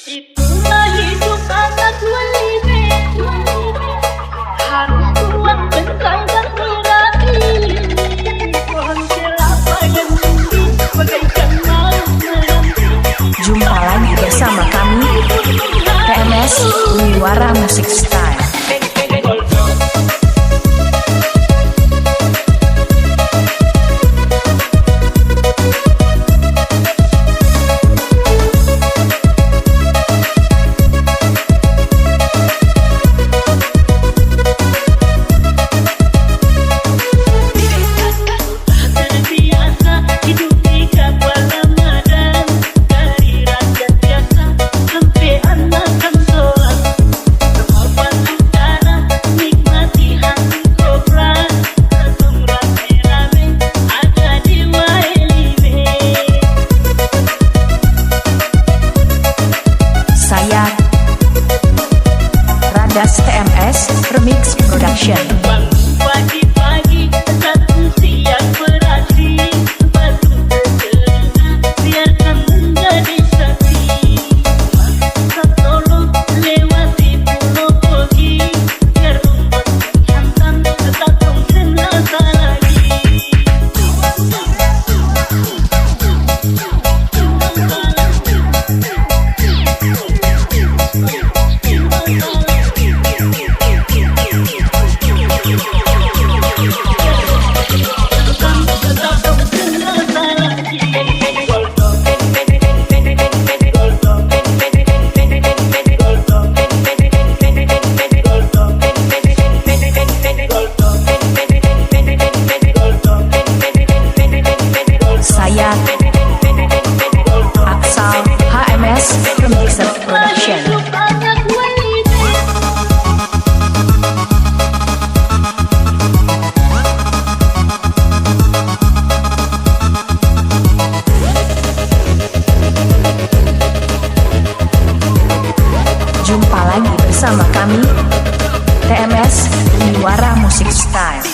Itulah hidup anak walime, harus kuat bengkak dan berani. Pohon kelapa yang tinggi bagaikan malu menanti. Jumpa lagi bersama kami TMS Wiwara Music Style. Das TMS Remix Production. Pagi-pagi satu siang beraksi, batu terkena biarkan menjadi saksi. Masa tolong lewati pulau Kogi, biar umat menghantam tetap senasa lagi. Saya Aksal HMS Remix Production. Jumpa lagi bersama kami TMS Wiwara Music Style.